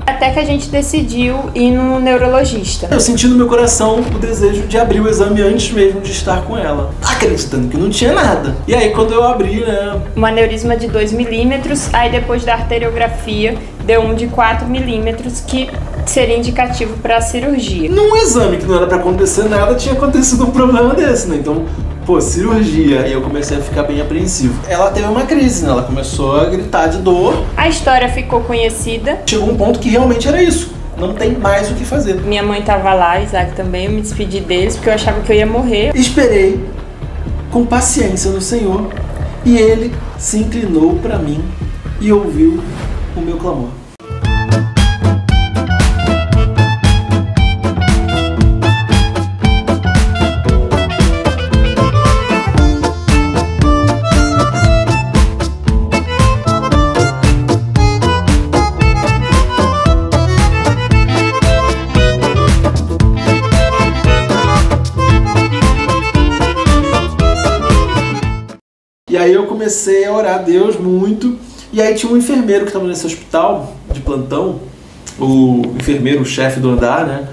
Até que a gente decidiu ir no neurologista. Eu senti no meu coração o desejo de abrir o exame antes mesmo de estar com ela, acreditando que não tinha nada. E aí quando eu abri, né... Um aneurisma de 2 milímetros, aí depois da arteriografia deu um de 4 milímetros, que seria indicativo para a cirurgia. Num exame que não era para acontecer nada, tinha acontecido um problema desse, né? Então, pô, cirurgia. E eu comecei a ficar bem apreensivo. Ela teve uma crise, né? Ela começou a gritar de dor. A história ficou conhecida. Chegou um ponto que realmente era isso. Não tem mais o que fazer. Minha mãe tava lá, Isaac também, eu me despedi deles porque eu achava que eu ia morrer. Esperei com paciência no Senhor e Ele se inclinou para mim e ouviu o meu clamor. E aí eu comecei a orar a Deus muito. E aí tinha um enfermeiro que estava nesse hospital de plantão, o enfermeiro, o chefe do andar, né?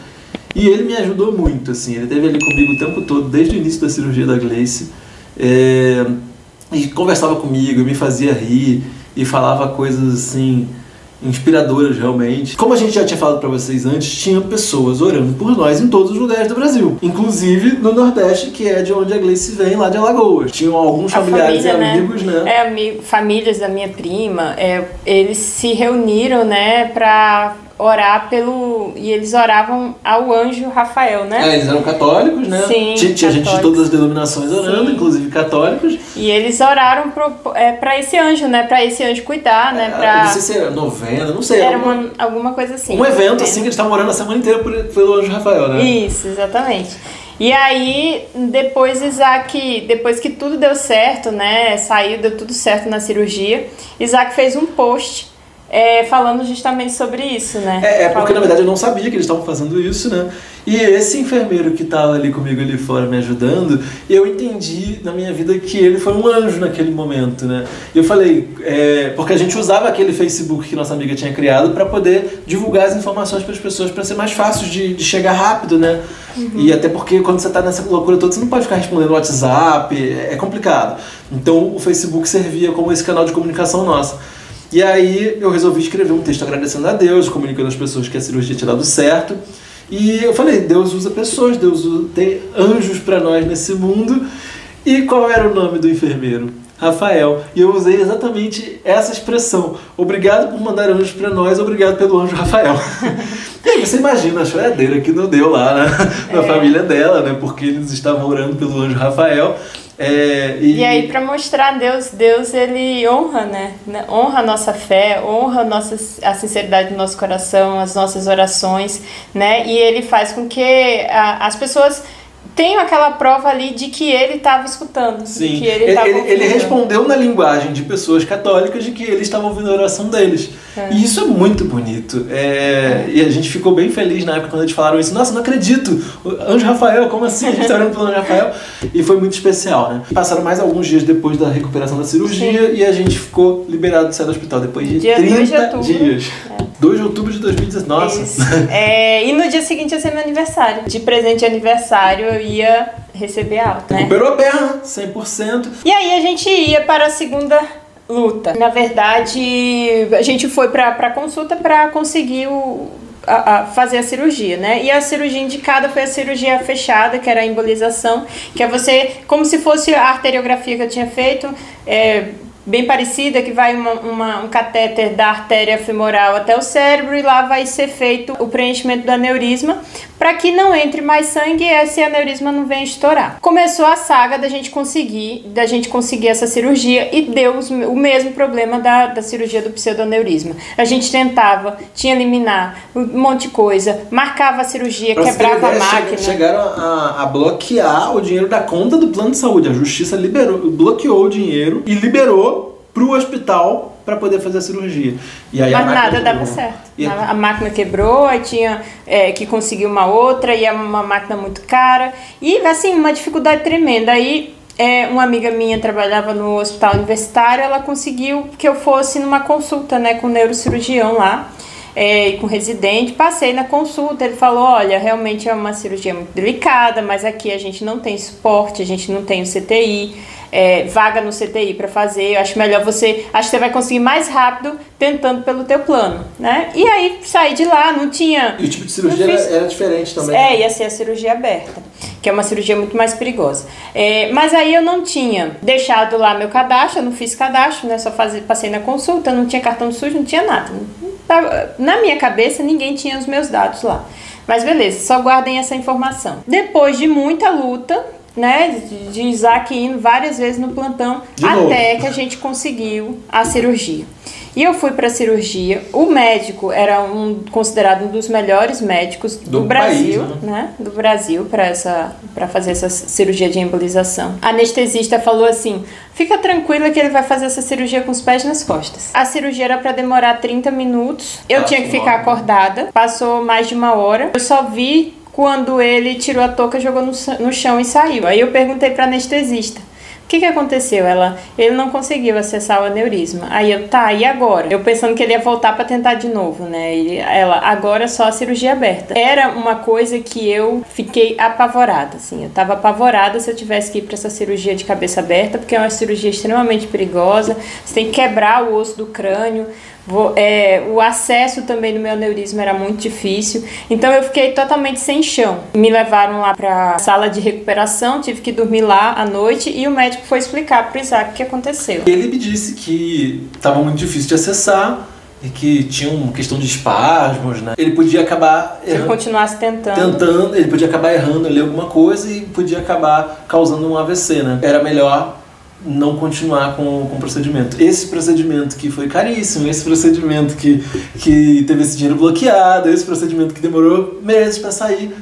E ele me ajudou muito, assim. Ele esteve ali comigo o tempo todo, desde o início da cirurgia da Gleice. E conversava comigo, me fazia rir e falava coisas assim inspiradoras realmente. Como a gente já tinha falado pra vocês antes, tinha pessoas orando por nós em todos os lugares do Brasil, inclusive no Nordeste, que é de onde a Gleice vem, lá de Alagoas. Tinham alguns familiares família, e amigos, né? Famílias da minha prima, eles se reuniram, né, pra orar e eles oravam ao anjo Rafael, né? Eles eram católicos, né? Sim, tinha gente de todas as denominações orando, sim, inclusive católicos. E eles oraram pra esse anjo, né? Pra esse anjo cuidar, né? Não sei se era novena, não sei. Era alguma coisa assim. Um evento assim que eles estavam orando a semana inteira pelo anjo Rafael, né? Isso, exatamente. E aí, depois que tudo deu certo, né? Deu tudo certo na cirurgia, Isaac fez um post falando justamente sobre isso, né? Porque na verdade eu não sabia que eles estavam fazendo isso, né? E esse enfermeiro que estava ali comigo ali fora me ajudando, eu entendi na minha vida que ele foi um anjo naquele momento, né? E eu falei, porque a gente usava aquele Facebook que nossa amiga tinha criado para poder divulgar as informações para as pessoas, para ser mais fácil de chegar rápido, né? Uhum. E até porque quando você tá nessa loucura toda, você não pode ficar respondendo no WhatsApp, é complicado. Então o Facebook servia como esse canal de comunicação nossa. E aí eu resolvi escrever um texto agradecendo a Deus, comunicando às pessoas que a cirurgia tinha dado certo. E eu falei, Deus usa pessoas, tem anjos para nós nesse mundo. E qual era o nome do enfermeiro? Rafael. E eu usei exatamente essa expressão. Obrigado por mandar anjos para nós, obrigado pelo anjo Rafael. E aí você imagina a choradeira que não deu lá, né? Na família dela, né? Porque eles estavam orando pelo anjo Rafael. E aí, para mostrar Deus ele honra, né? Honra a nossa fé, honra a sinceridade do nosso coração, as nossas orações, né? E ele faz com que as pessoas tenham aquela prova ali de que ele estava escutando. Sim, de que ele respondeu na linguagem de pessoas católicas de que eles estavam ouvindo a oração deles. E isso é muito bonito. E a gente ficou bem feliz na época quando eles falaram isso. Nossa, não acredito! Anjo Rafael, como assim? A gente está orando pelo Anjo Rafael. E foi muito especial, né? Passaram mais alguns dias depois da recuperação da cirurgia. Sim. E a gente ficou liberado de sair do hospital depois de 30 dias. 2 de outubro de 2019. Nossa! E no dia seguinte ia ser meu aniversário. De presente de aniversário eu ia receber alta, né? Recuperou a perna, 100%. E aí a gente ia para a segunda luta. Na verdade, a gente foi pra consulta para conseguir fazer a cirurgia, né? E a cirurgia indicada foi a cirurgia fechada, que era a embolização, que é você, como se fosse a arteriografia que eu tinha feito, bem parecida, que vai um catéter da artéria femoral até o cérebro, e lá vai ser feito o preenchimento do aneurisma para que não entre mais sangue e esse aneurisma não venha estourar. Começou a saga da gente conseguir essa cirurgia, e deu o mesmo problema da cirurgia do pseudoaneurisma. A gente tentava, tinha liminar, um monte de coisa, marcava a cirurgia, quebrava a máquina. Chegaram a bloquear o dinheiro da conta do plano de saúde. A justiça bloqueou o dinheiro e liberou para o hospital para poder fazer a cirurgia. E aí mas nada dava certo. A máquina quebrou, aí tinha que conseguir uma outra, e é uma máquina muito cara. E assim, uma dificuldade tremenda. Aí uma amiga minha trabalhava no hospital universitário, ela conseguiu que eu fosse numa consulta, né, com o neurocirurgião lá. e com residente, passei na consulta, ele falou, olha, realmente é uma cirurgia muito delicada, mas aqui a gente não tem suporte, a gente não tem o CTI, vaga no CTI para fazer, eu acho melhor acho que você vai conseguir mais rápido tentando pelo teu plano, né? E aí saí de lá, não tinha... E o tipo de cirurgia era diferente também? Ia ser a cirurgia aberta, que é uma cirurgia muito mais perigosa. Mas aí eu não tinha deixado lá meu cadastro, eu não fiz cadastro, né? Só passei na consulta, não tinha cartão SUS, não tinha nada. Na minha cabeça, ninguém tinha os meus dados lá. Mas beleza, só guardem essa informação. Depois de muita luta, né, de Isaac indo várias vezes no plantão, até que a gente conseguiu a cirurgia. E eu fui para a cirurgia. O médico era considerado um dos melhores médicos do Brasil, país, né? Do Brasil para fazer essa cirurgia de embolização. A anestesista falou assim: fica tranquila que ele vai fazer essa cirurgia com os pés nas costas. A cirurgia era para demorar 30 minutos. Eu tinha que ficar acordada. Passou mais de 1 hora. Eu só vi quando ele tirou a touca, jogou no chão e saiu. Aí eu perguntei para a anestesista: o que aconteceu? Ele não conseguiu acessar o aneurisma. Aí e agora? Eu pensando que ele ia voltar para tentar de novo, né? Agora só a cirurgia aberta. Era uma coisa que eu fiquei apavorada, assim. Eu tava apavorada se eu tivesse que ir para essa cirurgia de cabeça aberta, porque é uma cirurgia extremamente perigosa. Você tem que quebrar o osso do crânio. O acesso também no meu aneurisma era muito difícil, então eu fiquei totalmente sem chão. Me levaram lá para a sala de recuperação, tive que dormir lá à noite e o médico foi explicar para o Isaac o que aconteceu. Ele me disse que estava muito difícil de acessar e que tinha uma questão de espasmos, né? Ele podia acabar errando. Se eu continuasse tentando, ele podia acabar errando ali alguma coisa e podia acabar causando um AVC, né? Era melhor não continuar com o procedimento. Esse procedimento que foi caríssimo, esse procedimento que teve esse dinheiro bloqueado, esse procedimento que demorou meses para sair,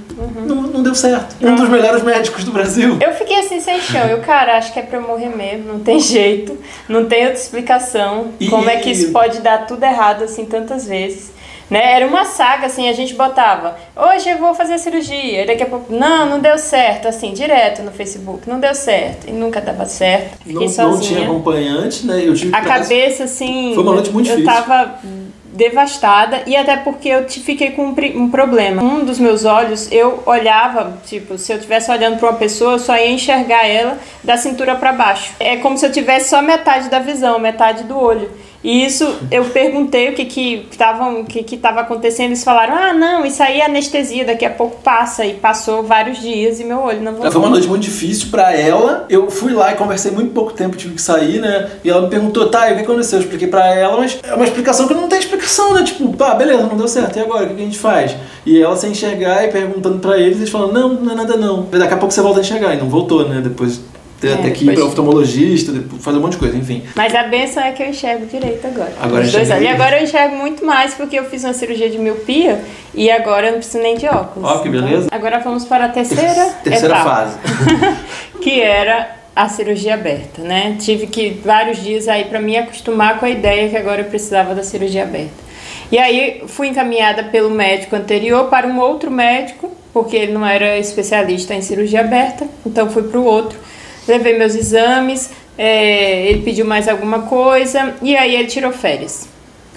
não deu certo. Um dos melhores médicos do Brasil. Eu fiquei assim sem chão. Acho que é pra eu morrer mesmo, não tem jeito, não tem outra explicação. Como é que isso pode dar tudo errado assim tantas vezes? Né? Era uma saga, assim, a gente botava, hoje eu vou fazer a cirurgia, e daqui a pouco, não deu certo, assim, direto no Facebook, não deu certo, e nunca dava certo, fiquei sozinha. Não tinha acompanhante, né? Eu tive cabeça, assim, foi uma noite muito difícil. Eu tava devastada, e até porque eu fiquei com um problema. Um dos meus olhos, eu olhava, tipo, se eu estivesse olhando para uma pessoa, eu só ia enxergar ela da cintura para baixo. É como se eu tivesse só metade da visão, metade do olho. E isso, eu perguntei o que estava acontecendo, eles falaram, não, isso aí é anestesia, daqui a pouco passa, e passou vários dias e meu olho não voltou. Foi uma noite muito difícil pra ela, eu fui lá e conversei muito pouco tempo, tive que sair, né, e ela me perguntou, o que aconteceu? Eu expliquei pra ela, mas é uma explicação que não tem explicação, né, tipo, beleza, não deu certo, e agora, o que a gente faz? E ela sem enxergar e perguntando pra eles falando, não é nada não, daqui a pouco você volta a enxergar, e não voltou, né, depois... até que ir para oftalmologista, fazer um monte de coisa, enfim. Mas a benção é que eu enxergo direito agora. E agora eu enxergo muito mais porque eu fiz uma cirurgia de miopia e agora eu não preciso nem de óculos. Ó, que beleza. Então, agora vamos para a terceira fase. Que era a cirurgia aberta, né? Tive que vários dias aí para me acostumar com a ideia que agora eu precisava da cirurgia aberta. E aí fui encaminhada pelo médico anterior para um outro médico, porque ele não era especialista em cirurgia aberta, então fui para o outro. Levei meus exames, ele pediu mais alguma coisa e aí ele tirou férias.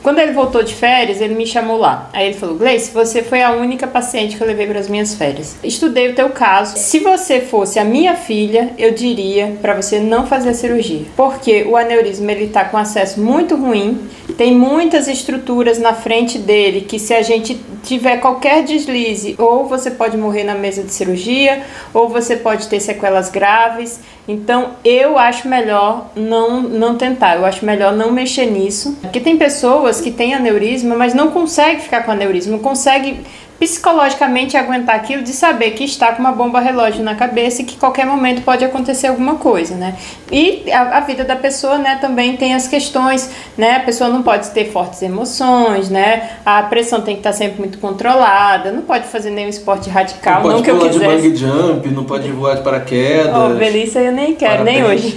Quando ele voltou de férias, ele me chamou lá. Aí ele falou, Gleice, você foi a única paciente que eu levei para as minhas férias. Estudei o teu caso. Se você fosse a minha filha, eu diria para você não fazer a cirurgia. Porque o aneurisma ele tá com acesso muito ruim, tem muitas estruturas na frente dele que se a gente tiver qualquer deslize, ou você pode morrer na mesa de cirurgia, ou você pode ter sequelas graves. Então, eu acho melhor não tentar, eu acho melhor não mexer nisso. Porque tem pessoas que têm aneurisma, mas não conseguem ficar com aneurisma, não conseguem psicologicamente aguentar aquilo de saber que está com uma bomba relógio na cabeça e que qualquer momento pode acontecer alguma coisa, né? E a vida da pessoa, né, também tem as questões, né? A pessoa não pode ter fortes emoções, né? A pressão tem que estar sempre muito controlada, não pode fazer nenhum esporte radical, não que eu quisesse. Não pode pular de bungee jump, não pode voar de paraquedas. Velhice eu nem quero, nem hoje.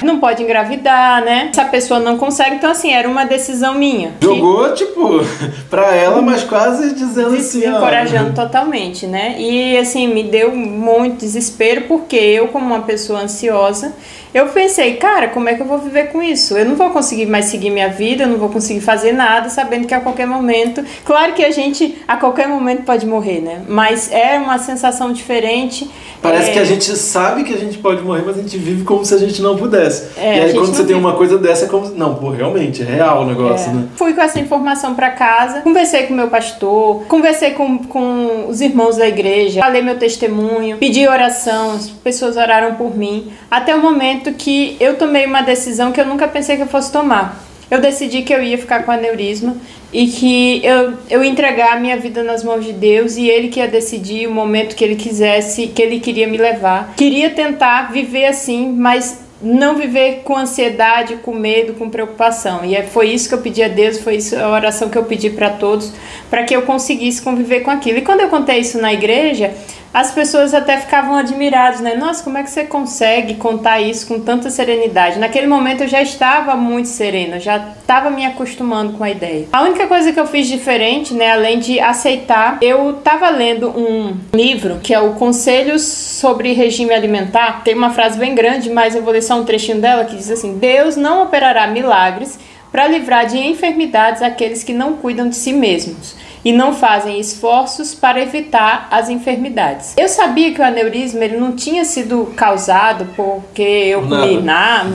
Não pode engravidar, né? Se a pessoa não consegue, então assim, era uma decisão minha. Jogou, tipo, pra ela, mas quase dizendo assim, desencorajando totalmente, né? E assim, me deu muito desespero, porque eu, como uma pessoa ansiosa, eu pensei, cara, como é que eu vou viver com isso? Eu não vou conseguir mais seguir minha vida, eu não vou conseguir fazer nada, sabendo que a qualquer momento... Claro que a gente, a qualquer momento, pode morrer, né? Mas é uma sensação diferente. Parece que a gente sabe que a gente pode morrer, mas a gente vive como se a gente não pudesse. E aí quando você tem uma coisa dessa, é como... Não, pô, realmente, é real o negócio, né? Fui com essa informação pra casa, conversei com o meu pastor, conversei com os irmãos da igreja, falei meu testemunho, pedi oração, as pessoas oraram por mim, até o momento que eu tomei uma decisão que eu nunca pensei que eu fosse tomar. Eu decidi que eu ia ficar com aneurisma e que eu ia entregar a minha vida nas mãos de Deus, e Ele que ia decidir o momento que Ele quisesse, que Ele queria me levar. Queria tentar viver assim, mas não viver com ansiedade, com medo, com preocupação. E foi isso que eu pedi a Deus, foi isso a oração que eu pedi para todos, para que eu conseguisse conviver com aquilo. E quando eu contei isso na igreja, as pessoas até ficavam admiradas, né? Nossa, como é que você consegue contar isso com tanta serenidade? Naquele momento eu já estava muito serena, já estava me acostumando com a ideia. A única coisa que eu fiz diferente, né, além de aceitar, eu estava lendo um livro que é o Conselhos sobre Regime Alimentar. Tem uma frase bem grande, mas eu vou ler só um trechinho dela, que diz assim: Deus não operará milagres para livrar de enfermidades aqueles que não cuidam de si mesmos e não fazem esforços para evitar as enfermidades. Eu sabia que o aneurisma ele não tinha sido causado porque eu comi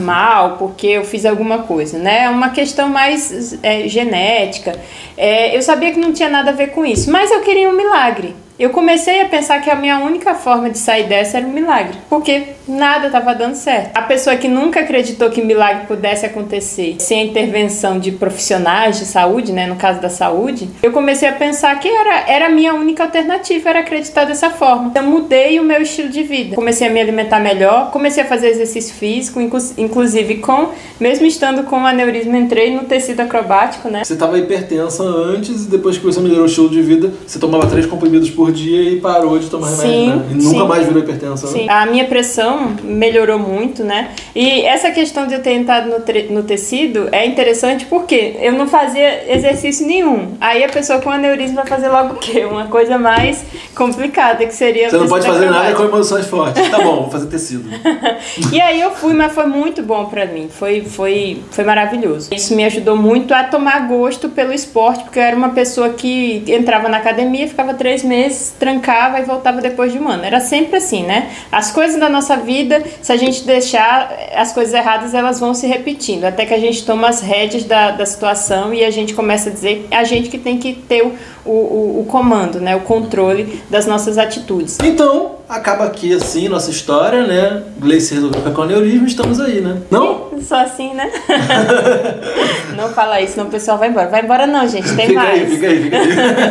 mal, porque eu fiz alguma coisa, né? É uma questão mais genética. Eu sabia que não tinha nada a ver com isso, mas eu queria um milagre. Eu comecei a pensar que a minha única forma de sair dessa era um milagre, porque nada estava dando certo. A pessoa que nunca acreditou que milagre pudesse acontecer sem a intervenção de profissionais de saúde, né, no caso da saúde, eu comecei a pensar que era a minha única alternativa, era acreditar dessa forma. Então mudei o meu estilo de vida. Comecei a me alimentar melhor, comecei a fazer exercício físico, inclusive mesmo estando com aneurisma, entrei no tecido acrobático, né? Você estava hipertensa antes, e depois que você melhorou o estilo de vida, você tomava 3 comprimidos por dia e parou de tomar remédio, né? E nunca mais virou hipertensa, né? Sim, a minha pressão melhorou muito, né? E essa questão de eu ter entrado no tecido é interessante porque eu não fazia exercício nenhum. Aí a pessoa com aneurisma vai fazer logo o quê? Uma coisa mais complicada, que seria... Você não pode fazer nada com emoções fortes. Tá bom, vou fazer tecido. E aí eu fui, mas foi muito bom pra mim. Foi maravilhoso. Isso me ajudou muito a tomar gosto pelo esporte, porque eu era uma pessoa que entrava na academia, ficava 3 meses, trancava e voltava depois de um ano. Era sempre assim, né? As coisas da nossa vida, se a gente deixar as coisas erradas, elas vão se repetindo, até que a gente toma as rédeas da situação e a gente começa a dizer, a gente que tem que ter o comando, né? O controle das nossas atitudes. Então, acaba aqui assim nossa história, né? Gleice resolveu ficar com aneurisma, estamos aí, né? Não? Só assim, né? Não fala isso, senão o pessoal vai embora. Vai embora não, gente, tem mais. Fica aí.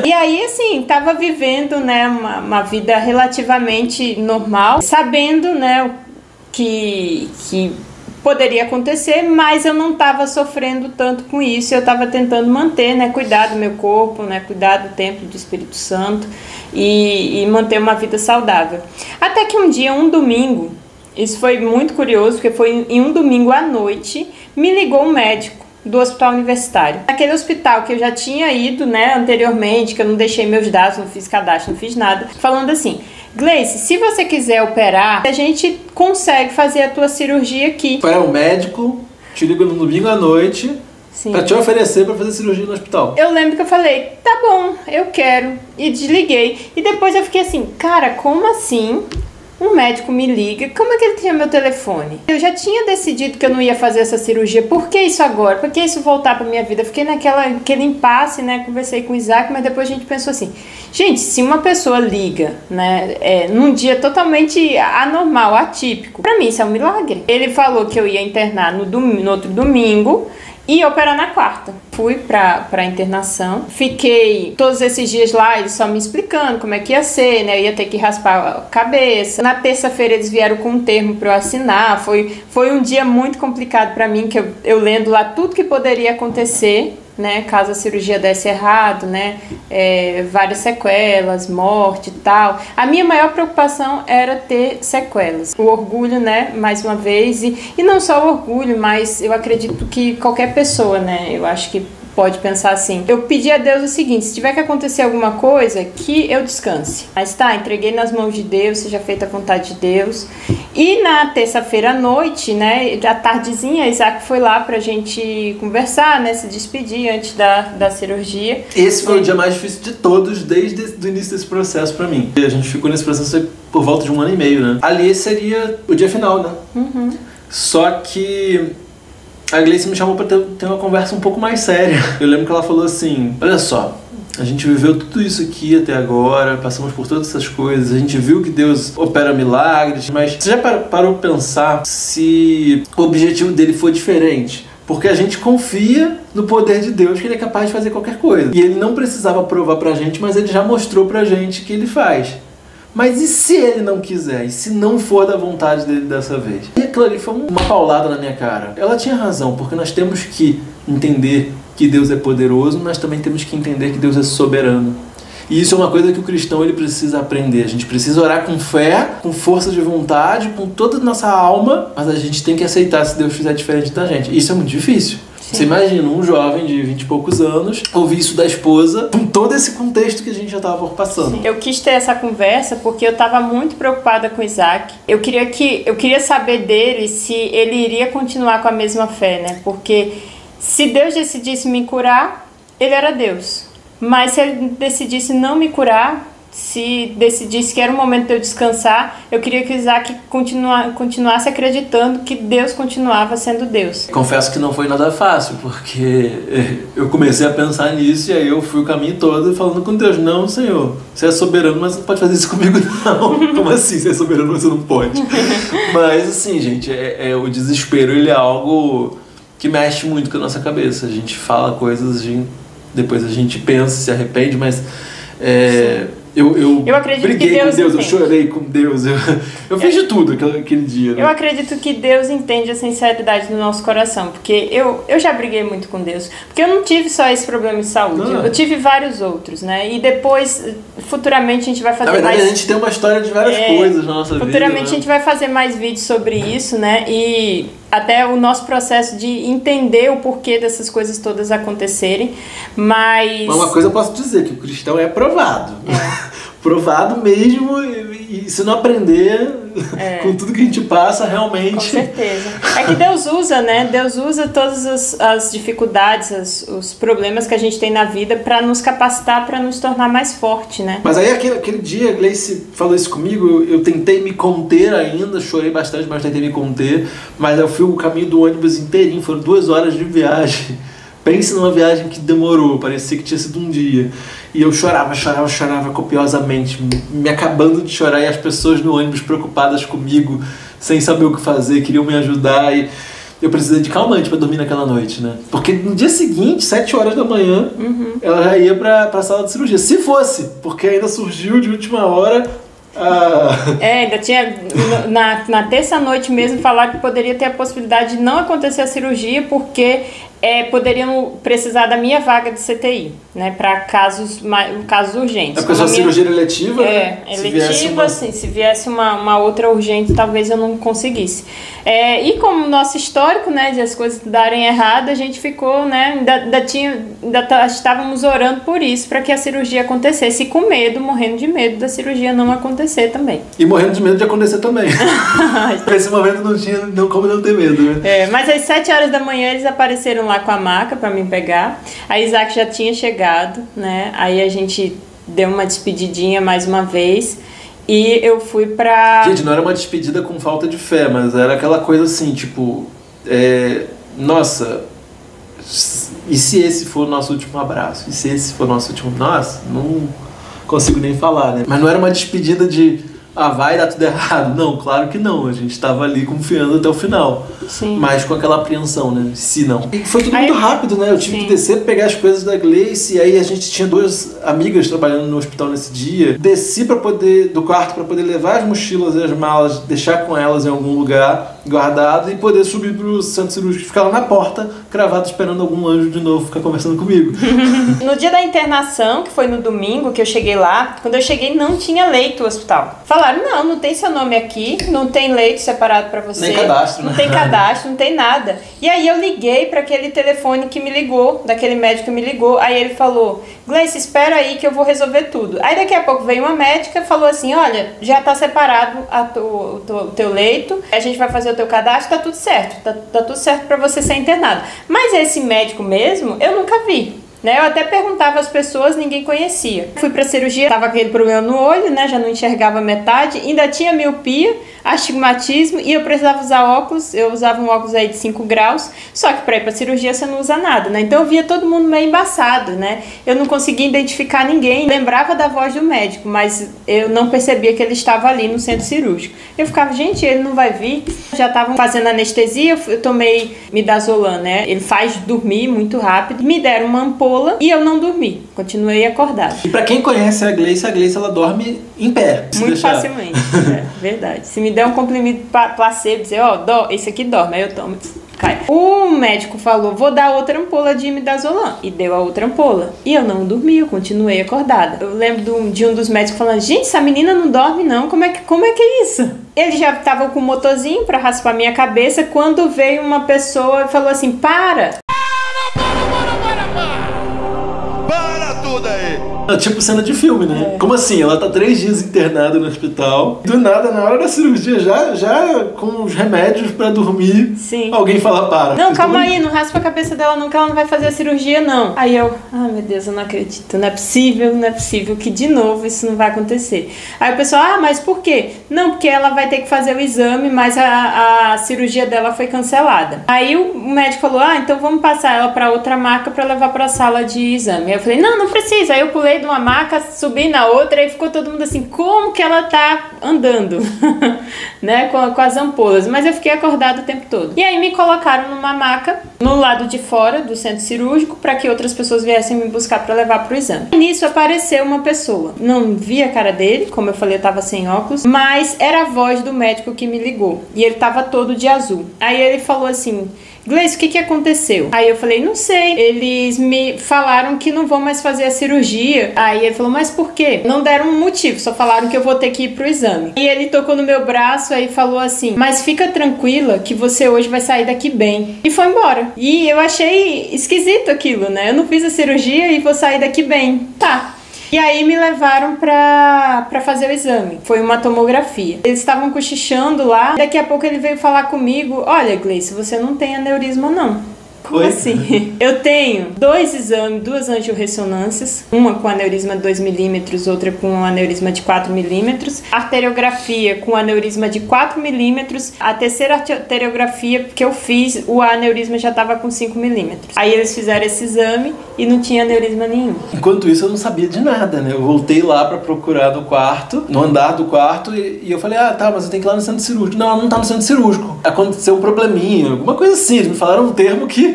E aí, assim, tava vivendo, né, uma vida relativamente normal, sabendo, né, que poderia acontecer, mas eu não estava sofrendo tanto com isso. Eu estava tentando manter, né, cuidar do meu corpo, né, cuidar do templo do Espírito Santo e manter uma vida saudável. Até que um dia, um domingo, isso foi muito curioso, porque foi em um domingo à noite, me ligou um médico do hospital universitário. Aquele hospital que eu já tinha ido, né, anteriormente, que eu não deixei meus dados, não fiz cadastro, não fiz nada, falando assim: Gleice, se você quiser operar, a gente consegue fazer a tua cirurgia aqui. O médico te liga no domingo à noite, sim, pra te oferecer pra fazer cirurgia no hospital. Eu lembro que eu falei, tá bom, eu quero, e desliguei. E depois eu fiquei assim, cara, como assim? Um médico me liga, como é que ele tinha meu telefone? Eu já tinha decidido que eu não ia fazer essa cirurgia, por que isso agora? Por que isso voltar pra minha vida? Eu fiquei naquele impasse, né? Conversei com o Isaac, mas depois a gente pensou assim, gente, se uma pessoa liga, né, num dia totalmente anormal, atípico, pra mim isso é um milagre. Ele falou que eu ia internar no outro domingo e operar na quarta. Fui pra internação, fiquei todos esses dias lá, eles só me explicando como é que ia ser, né? Eu ia ter que raspar a cabeça. Na terça-feira eles vieram com um termo pra eu assinar. Foi um dia muito complicado pra mim, que eu lendo lá tudo que poderia acontecer, né, caso a cirurgia desse errado, né, várias sequelas, morte e tal. A minha maior preocupação era ter sequelas. O orgulho, né, mais uma vez, e não só o orgulho, mas eu acredito que qualquer pessoa, né, eu acho que pode pensar assim. Eu pedi a Deus o seguinte: se tiver que acontecer alguma coisa, que eu descanse. Mas tá, entreguei nas mãos de Deus, seja feita a vontade de Deus. E na terça-feira à noite, né, à tardezinha, Isaac foi lá pra gente conversar, né, se despedir antes da cirurgia. Esse foi o dia mais difícil de todos, desde o início desse processo pra mim. A gente ficou nesse processo por volta de 1 ano e meio, né? Ali seria o dia final, né? Só que a Gleice me chamou pra ter uma conversa um pouco mais séria. Eu lembro que ela falou assim: olha só, a gente viveu tudo isso aqui até agora, passamos por todas essas coisas, a gente viu que Deus opera milagres, mas você já parou pra pensar se o objetivo dele foi diferente? Porque a gente confia no poder de Deus, que ele é capaz de fazer qualquer coisa. E ele não precisava provar pra gente, mas ele já mostrou pra gente que ele faz. Mas e se ele não quiser? E se não for da vontade dele dessa vez? E aquilo ali foi uma paulada na minha cara. Ela tinha razão, porque nós temos que entender que Deus é poderoso, mas também temos que entender que Deus é soberano. E isso é uma coisa que o cristão ele precisa aprender. A gente precisa orar com fé, com força de vontade, com toda a nossa alma, mas a gente tem que aceitar se Deus fizer diferente da gente. Isso é muito difícil. Você imagina um jovem de 20 e poucos anos ouvir isso da esposa com todo esse contexto que a gente já estava passando. Sim. Eu quis ter essa conversa porque eu estava muito preocupada com o Isaac. Eu queria saber dele se ele iria continuar com a mesma fé, né? Porque se Deus decidisse me curar, ele era Deus. Mas se ele decidisse não me curar, se decidisse que era o momento de eu descansar, eu queria que o Isaac continuasse acreditando que Deus continuava sendo Deus. Confesso que não foi nada fácil, porque eu comecei a pensar nisso e aí eu fui o caminho todo falando com Deus: não, Senhor, você é soberano, mas você não pode fazer isso comigo não. Como assim, você é soberano, mas você não pode? Mas assim, gente, o desespero ele é algo que mexe muito com a nossa cabeça. A gente fala coisas, depois a gente pensa, se arrepende, mas eu acredito briguei que Deus com Deus, entende. eu chorei com Deus, eu fiz de tudo aquele dia. Né? Eu acredito que Deus entende a sinceridade do nosso coração, porque eu já briguei muito com Deus, porque eu não tive só esse problema de saúde, eu tive vários outros, né? E depois, futuramente, a gente vai fazer na verdade, mais... a gente tem uma história de várias coisas na nossa vida. Futuramente, né? a gente vai fazer mais vídeos sobre isso, né? E até o nosso processo de entender o porquê dessas coisas todas acontecerem, mas uma coisa eu posso dizer, que o cristão é provado. Provado mesmo, e se não aprender com tudo que a gente passa, realmente... Com certeza. É que Deus usa, né? Deus usa todas as dificuldades, os problemas que a gente tem na vida para nos capacitar, para nos tornar mais forte, né? Mas aí aquele dia, a Gleice falou isso comigo, eu tentei me conter ainda, chorei bastante, mas tentei me conter, mas eu fui o caminho do ônibus inteirinho, foram 2 horas de viagem. Pense numa viagem que demorou, parecia que tinha sido um dia. E eu chorava copiosamente, me acabando de chorar, e as pessoas no ônibus preocupadas comigo, sem saber o que fazer, queriam me ajudar, e eu precisei de calmante para dormir naquela noite, né? Porque no dia seguinte, 7 horas da manhã, ela já ia pra sala de cirurgia. Se fosse, porque ainda surgiu de última hora... ainda tinha na terça-noite mesmo falaram que poderia ter a possibilidade de não acontecer a cirurgia porque poderiam precisar da minha vaga de CTI, né, para casos urgentes. É porque a cirurgia eletiva, né? Eletiva, se viesse uma outra urgente, talvez eu não conseguisse. E como nosso histórico, né, de as coisas darem errado, a gente ficou, né, estávamos orando por isso, para que a cirurgia acontecesse, e com medo, morrendo de medo da cirurgia não acontecer também. E morrendo de medo de acontecer também. Nesse momento não tinha como não ter medo, né? Mas às 7 horas da manhã eles apareceram lá com a maca para me pegar. A Isaac já tinha chegado, né? Aí a gente deu uma despedidinha mais uma vez e eu fui pra... Gente, não era uma despedida com falta de fé, mas era aquela coisa assim, tipo... nossa, e se esse for o nosso último abraço? E se esse for o nosso último... Nossa, não consigo nem falar, né? Mas não era uma despedida de... vai dar tudo errado. Não, claro que não. A gente estava ali confiando até o final. Sim. Mas com aquela apreensão, né? Se não. E foi tudo muito rápido, né? Eu tive que descer, pegar as coisas da Gleice, e aí a gente tinha 2 amigas trabalhando no hospital nesse dia. Desci do quarto para poder levar as mochilas e as malas, deixar com elas em algum lugar. guardado e poder subir pro centro cirúrgico e ficar lá na porta, cravado, esperando algum anjo de novo ficar conversando comigo. No dia da internação, que foi no domingo que eu cheguei lá, quando eu cheguei não tinha leito no hospital. Falaram, não tem seu nome aqui, não tem leito separado pra você. Nem cadastro, não tem cadastro, não tem nada. E aí eu liguei pra aquele telefone que me ligou, daquele médico que me ligou, aí ele falou, Gleice, espera aí que eu vou resolver tudo. Aí daqui a pouco veio uma médica e falou assim, olha, já tá separado o teu leito, a gente vai fazer o teu cadastro, tá tudo certo, tá tudo certo pra você ser internado. Mas esse médico mesmo, eu nunca vi. Né? Eu até perguntava às pessoas, ninguém conhecia. Fui pra cirurgia, tava aquele problema no olho, né? Já não enxergava metade, ainda tinha miopia, astigmatismo e eu precisava usar óculos. Eu usava um óculos aí de 5 graus, só que pra ir pra cirurgia você não usa nada, né? Então eu via todo mundo meio embaçado, né? Eu não conseguia identificar ninguém, lembrava da voz do médico, mas eu não percebia que ele estava ali no centro cirúrgico. Eu ficava, gente, ele não vai vir. Já estavam fazendo anestesia, eu tomei midazolam, né? Ele faz dormir muito rápido. Me deram uma ampola e eu não dormi, continuei acordada. E pra quem conhece a Gleice ela dorme em pé. Muito facilmente, verdade. Se me der um comprimido placebo, dizer, esse aqui dorme, aí eu tomo, cai. O médico falou, vou dar outra ampola de midazolam, e deu a outra ampola. E eu não dormi, eu continuei acordada. Eu lembro de um dos médicos falando, gente, essa menina não dorme não, como é que é isso? Ele já estava com um motorzinho pra raspar minha cabeça, quando veio uma pessoa e falou assim, para tudo aí. É tipo cena de filme, né? Como assim? Ela tá 3 dias internada no hospital. Do nada, na hora da cirurgia, já com os remédios pra dormir, sim, alguém fala para. Não, calma aí, não raspa a cabeça dela não, que ela não vai fazer a cirurgia, não. Aí eu, meu Deus, eu não acredito. Não é possível que de novo isso não vai acontecer. Aí o pessoal, mas por quê? Não, porque ela vai ter que fazer o exame, mas a cirurgia dela foi cancelada. Aí o médico falou, então vamos passar ela pra outra maca pra levar pra sala de exame. Aí eu falei, não precisa. Aí eu pulei de uma maca, subi na outra e ficou todo mundo assim, como que ela tá andando? Né, com as ampolas. Mas eu fiquei acordada o tempo todo. E aí me colocaram numa maca no lado de fora do centro cirúrgico para que outras pessoas viessem me buscar para levar pro exame. E nisso apareceu uma pessoa. Não vi a cara dele, como eu falei, eu tava sem óculos, mas era a voz do médico que me ligou. E ele tava todo de azul. Aí ele falou assim, Gleice, o que aconteceu? Aí eu falei, não sei. Eles me falaram que não vão mais fazer a cirurgia. Aí ele falou, mas por quê? Não deram um motivo, só falaram que eu vou ter que ir pro exame. E ele tocou no meu braço aí falou assim, mas fica tranquila que você hoje vai sair daqui bem. E foi embora. E eu achei esquisito aquilo, né? Eu não fiz a cirurgia e vou sair daqui bem. Tá. E aí me levaram pra fazer o exame. Foi uma tomografia. Eles estavam cochichando lá. Daqui a pouco ele veio falar comigo, olha, Gleice, você não tem aneurisma não. Como assim? Eu tenho 2 exames, 2 angiorressonâncias, uma com aneurisma de 2 milímetros, outra com aneurisma de 4 milímetros, arteriografia com aneurisma de 4 milímetros, a terceira arteriografia que eu fiz, o aneurisma já estava com 5 milímetros. Aí eles fizeram esse exame e não tinha aneurisma nenhum. Enquanto isso eu não sabia de nada, né? Eu voltei lá pra procurar no quarto, no andar do quarto, e eu falei, mas eu tenho que ir lá no centro cirúrgico. Não tá no centro cirúrgico. Aconteceu um probleminha, alguma coisa assim. Eles me falaram um termo que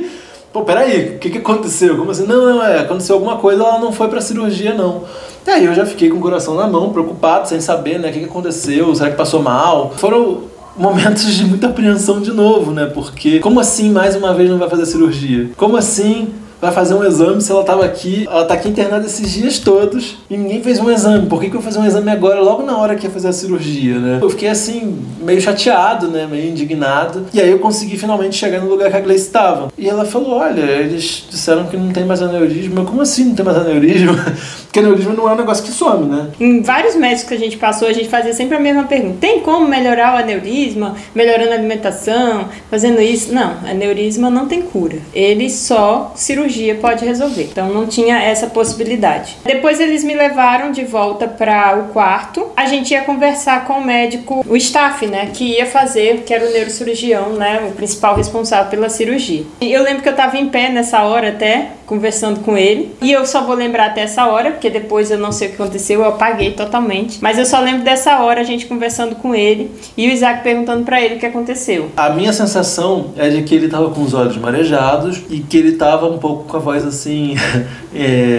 peraí, o que aconteceu? Como assim? Não, aconteceu alguma coisa, ela não foi pra cirurgia, não. E aí eu já fiquei com o coração na mão, preocupado, sem saber, né, o que aconteceu, será que passou mal? Foram momentos de muita apreensão de novo, né, porque como assim mais uma vez não vai fazer cirurgia? Como assim vai fazer um exame se ela tá aqui internada esses dias todos e ninguém fez um exame? Por que eu vou fazer um exame agora, logo na hora que ia fazer a cirurgia, né? Eu fiquei assim, meio chateado, né, meio indignado. E aí eu consegui finalmente chegar no lugar que a Gleice estava. E ela falou, olha, eles disseram que não tem mais aneurisma. Como assim não tem mais aneurisma? Porque aneurisma não é um negócio que some, né? Em vários médicos que a gente passou, a gente fazia sempre a mesma pergunta. Tem como melhorar o aneurisma? Melhorando a alimentação? Fazendo isso? Não, aneurisma não tem cura. Ele só cirurgia pode resolver. Então não tinha essa possibilidade. Depois eles me levaram de volta para o quarto. A gente ia conversar com o médico, o staff, né, que ia fazer, que era o neurocirurgião, né, o principal responsável pela cirurgia. E eu lembro que eu tava em pé nessa hora até, conversando com ele. E eu só vou lembrar até essa hora, porque depois eu não sei o que aconteceu, eu apaguei totalmente. Mas eu só lembro dessa hora, a gente conversando com ele e o Isaac perguntando pra ele o que aconteceu. A minha sensação é de que ele tava com os olhos marejados e que ele tava um pouco pouco com a voz assim,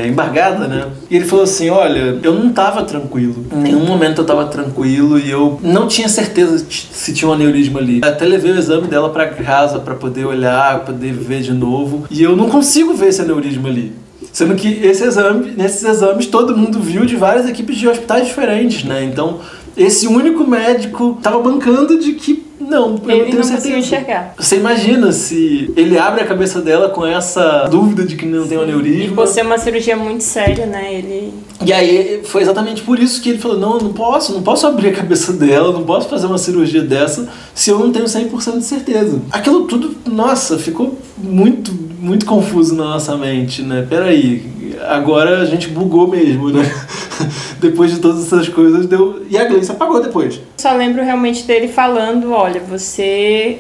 embargada, né? E ele falou assim, olha, eu não tava tranquilo. Em nenhum momento eu tava tranquilo e eu não tinha certeza se tinha um aneurisma ali. Até levei o exame dela pra casa pra poder olhar, poder ver de novo. E eu não consigo ver esse aneurisma ali. Sendo que nesses exames todo mundo viu de várias equipes de hospitais diferentes, né? Então, esse único médico tava bancando de que não, eu ele não tenho não conseguiu certeza. enxergar. Você imagina se ele abre a cabeça dela com essa dúvida de que não tem um aneurisma. E por ser uma cirurgia muito séria, né? E aí foi exatamente por isso que ele falou, não posso abrir a cabeça dela, não posso fazer uma cirurgia dessa se eu não tenho 100% de certeza. Aquilo tudo, nossa, ficou muito, muito confuso na nossa mente, né? Peraí, agora a gente bugou mesmo, né? Depois de todas essas coisas, e a Gleice apagou depois. Só lembro realmente dele falando, olha,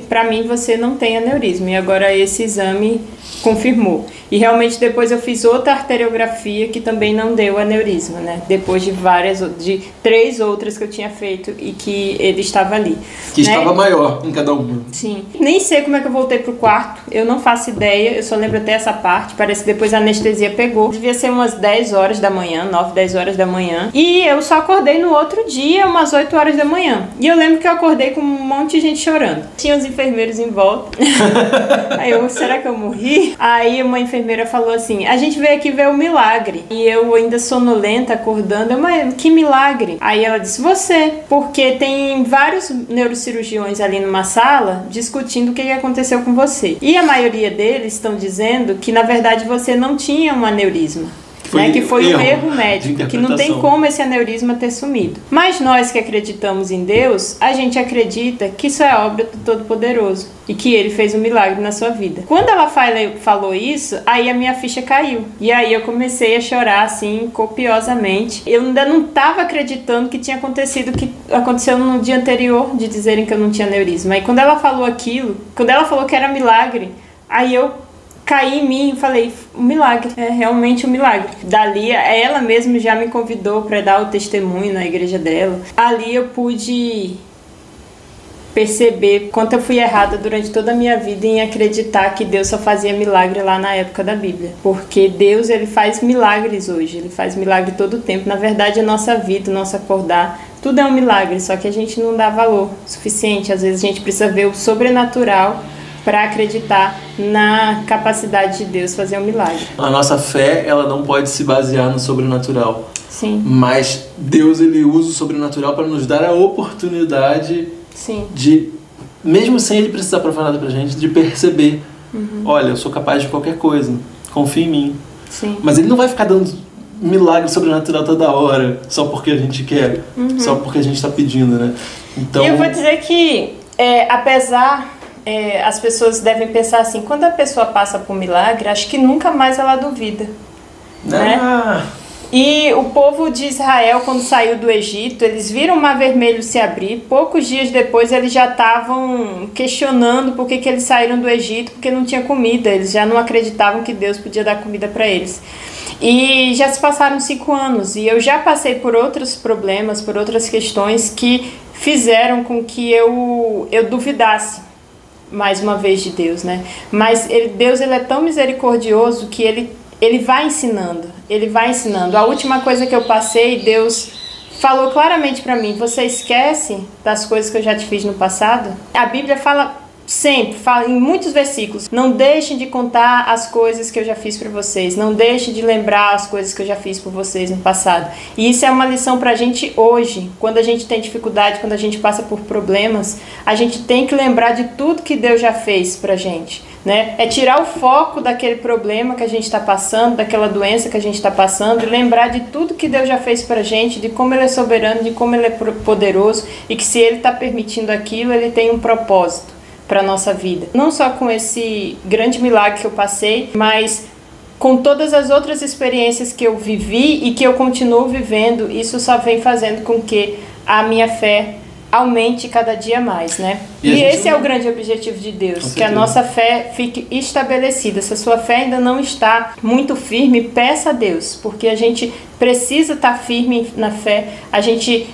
pra mim você não tem aneurisma. E agora esse exame confirmou. E realmente depois eu fiz outra arteriografia que também não deu aneurisma, né? Depois de 3 outras que eu tinha feito e que ele estava ali. Que estava maior em cada uma. Sim. Nem sei como é que eu voltei pro quarto, eu não faço ideia, eu só lembro até essa parte, parece que depois a anestesia pegou. Devia ser umas 10 horas da manhã, 9, 10 horas da manhã. E eu só acordei no outro dia, umas 8 horas da manhã. E eu lembro que eu acordei com um monte de gente chorando. Tinha os enfermeiros em volta. Aí eu, será que eu morri? Aí uma enfermeira falou assim, a gente veio aqui ver o milagre. E eu ainda sonolenta, acordando, mas que milagre? Aí ela disse, você, porque tem vários neurocirurgiões ali numa sala discutindo o que aconteceu com você. E a maioria deles estão dizendo que na verdade você não tinha um aneurisma. Que foi um erro médico, que não tem como esse aneurisma ter sumido. Mas nós que acreditamos em Deus, a gente acredita que isso é obra do Todo-Poderoso e que Ele fez um milagre na sua vida. Quando ela falou isso, aí a minha ficha caiu. E aí eu comecei a chorar assim, copiosamente. Eu ainda não estava acreditando que tinha acontecido o que aconteceu no dia anterior, de dizerem que eu não tinha aneurisma. Aí quando ela falou aquilo, quando ela falou que era milagre, aí eu caí em mim e falei, um milagre, é realmente um milagre. Dali, ela mesma já me convidou para dar o testemunho na igreja dela. Ali eu pude perceber quanto eu fui errada durante toda a minha vida em acreditar que Deus só fazia milagre lá na época da Bíblia. Porque Deus, Ele faz milagres hoje, Ele faz milagre todo o tempo. Na verdade, a nossa vida, o nosso acordar, tudo é um milagre, só que a gente não dá valor suficiente. Às vezes a gente precisa ver o sobrenatural para acreditar na capacidade de Deus fazer um milagre. A nossa fé, ela não pode se basear no sobrenatural. Sim. Mas Deus, ele usa o sobrenatural para nos dar a oportunidade de, mesmo sem ele precisar provar nada pra gente, de perceber, olha, eu sou capaz de qualquer coisa, confia em mim. Sim. Mas ele não vai ficar dando milagre sobrenatural toda hora, só porque a gente quer, só porque a gente está pedindo, né? Então... E eu vou dizer que, apesar... as pessoas devem pensar assim, quando a pessoa passa por milagre, acho que nunca mais ela duvida, né? E o povo de Israel, quando saiu do Egito, eles viram o Mar Vermelho se abrir. Poucos dias depois eles já estavam questionando por que eles saíram do Egito, porque não tinha comida. Eles já não acreditavam que Deus podia dar comida para eles. E já se passaram 5 anos e eu já passei por outros problemas, por outras questões que fizeram com que eu duvidasse mais uma vez de Deus, né? Mas Deus, ele é tão misericordioso que ele vai ensinando, A última coisa que eu passei, Deus falou claramente para mim, você esquece das coisas que eu já te fiz no passado? A Bíblia fala em muitos versículos, não deixem de contar as coisas que eu já fiz para vocês, não deixem de lembrar as coisas que eu já fiz por vocês no passado. E isso é uma lição pra gente hoje, quando a gente tem dificuldade, quando a gente passa por problemas, a gente tem que lembrar de tudo que Deus já fez pra gente, né? É tirar o foco daquele problema que a gente está passando, daquela doença que a gente está passando, e lembrar de tudo que Deus já fez pra gente, de como Ele é soberano, de como Ele é poderoso, e que se Ele está permitindo aquilo, Ele tem um propósito para nossa vida. Não só com esse grande milagre que eu passei, mas com todas as outras experiências que eu vivi e que eu continuo vivendo, isso só vem fazendo com que a minha fé aumente cada dia mais, né? E esse é o grande objetivo de Deus, que a nossa fé fique estabelecida. Se a sua fé ainda não está muito firme, peça a Deus, porque a gente precisa estar firme na fé. A gente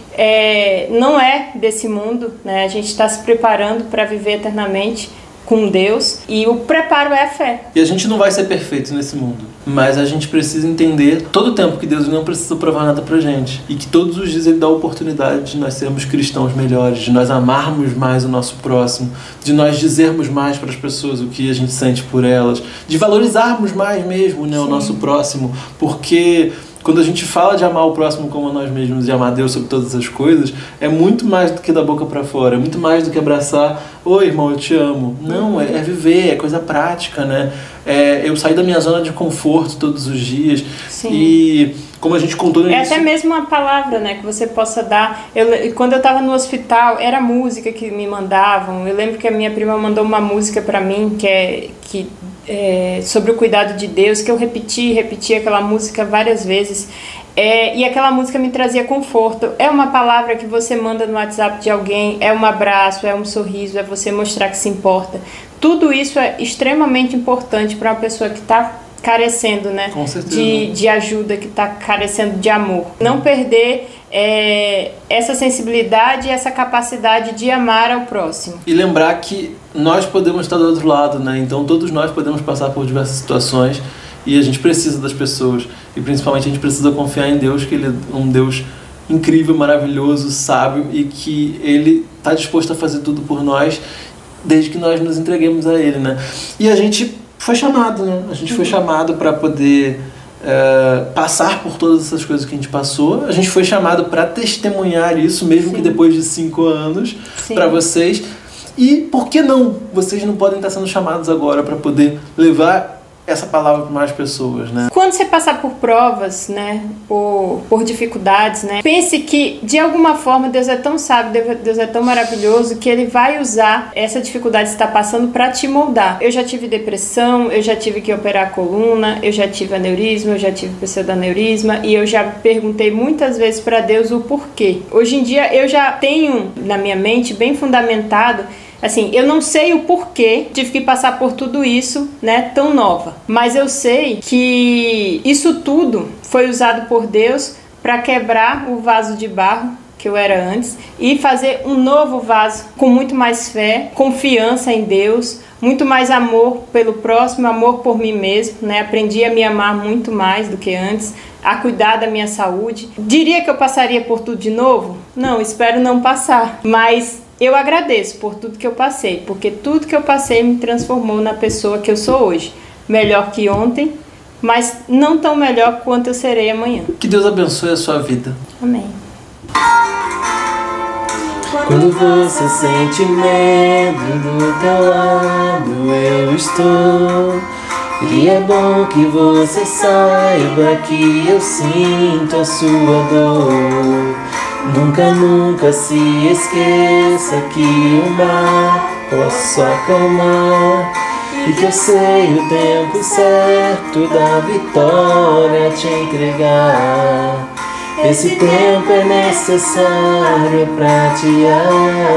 não é desse mundo, né? A gente está se preparando para viver eternamente com Deus, e o preparo é a fé. E a gente não vai ser perfeito nesse mundo, mas a gente precisa entender todo o tempo que Deus não precisa provar nada pra gente, e que todos os dias Ele dá a oportunidade de nós sermos cristãos melhores, de nós amarmos mais o nosso próximo, de nós dizermos mais para as pessoas o que a gente sente por elas, de valorizarmos mais mesmo, né, o nosso próximo, porque quando a gente fala de amar o próximo como a nós mesmos e amar Deus sobre todas as coisas, é muito mais do que da boca para fora, é muito mais do que abraçar, oi irmão, eu te amo. Não, é viver, é coisa prática, né? É eu sair da minha zona de conforto todos os dias. Sim. E como a gente contou no início... até mesmo uma palavra, né, que você possa dar. Quando eu estava no hospital, era música que me mandavam. Eu lembro que a minha prima mandou uma música para mim, sobre o cuidado de Deus, que eu repeti aquela música várias vezes, e aquela música me trazia conforto. É uma palavra que você manda no WhatsApp de alguém, é um abraço, é um sorriso, é você mostrar que se importa. Tudo isso é extremamente importante para uma pessoa que está carecendo, né, de ajuda, que está carecendo de amor. Não perder essa sensibilidade e essa capacidade de amar ao próximo. E lembrar que nós podemos estar do outro lado, né? Então todos nós podemos passar por diversas situações e a gente precisa das pessoas. E principalmente a gente precisa confiar em Deus, que Ele é um Deus incrível, maravilhoso, sábio, e que Ele está disposto a fazer tudo por nós desde que nós nos entreguemos a Ele, né? E a gente foi chamado, né? A gente foi chamado para poder passar por todas essas coisas que a gente passou. A gente foi chamado para testemunhar isso, mesmo que depois de 5 anos, para vocês. E por que não? Vocês não podem estar sendo chamados agora para poder levar essa palavra para mais pessoas, né? Quando você passar por provas, né, por dificuldades, né, pense que de alguma forma Deus é tão sábio, Deus é tão maravilhoso, que Ele vai usar essa dificuldade que você está passando para te moldar. Eu já tive depressão, eu já tive que operar a coluna, eu já tive aneurisma, eu já tive pseudaneurisma, e eu já perguntei muitas vezes para Deus o porquê. Hoje em dia eu já tenho na minha mente bem fundamentado. Assim, eu não sei o porquê tive que passar por tudo isso, né, tão nova. Mas eu sei que isso tudo foi usado por Deus para quebrar o vaso de barro que eu era antes e fazer um novo vaso com muito mais fé, confiança em Deus, muito mais amor pelo próximo, amor por mim mesmo, né? Aprendi a me amar muito mais do que antes, a cuidar da minha saúde. Diria que eu passaria por tudo de novo? Não, espero não passar, mas eu agradeço por tudo que eu passei, porque tudo que eu passei me transformou na pessoa que eu sou hoje. Melhor que ontem, mas não tão melhor quanto eu serei amanhã. Que Deus abençoe a sua vida. Amém. Quando você sente medo, do teu lado eu estou. E é bom que você saiba que eu sinto a sua dor. Nunca, nunca se esqueça que o mar posso acalmar, e que eu sei o tempo certo da vitória te entregar. Esse tempo é necessário pra te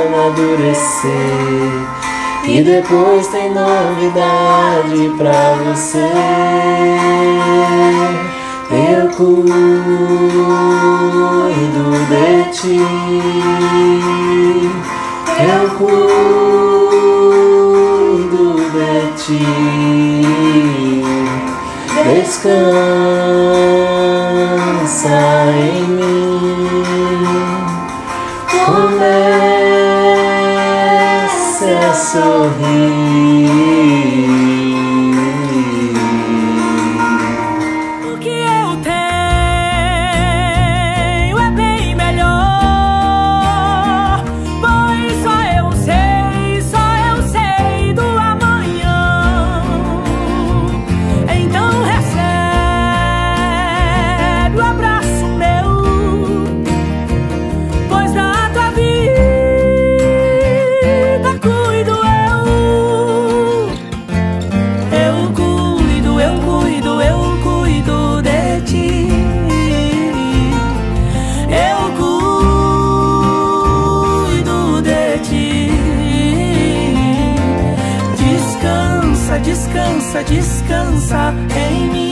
amadurecer, e depois tem novidade pra você. Eu cuido de ti, eu cuido de ti. Descansa em mim, comece a sorrir. Descansa em mim.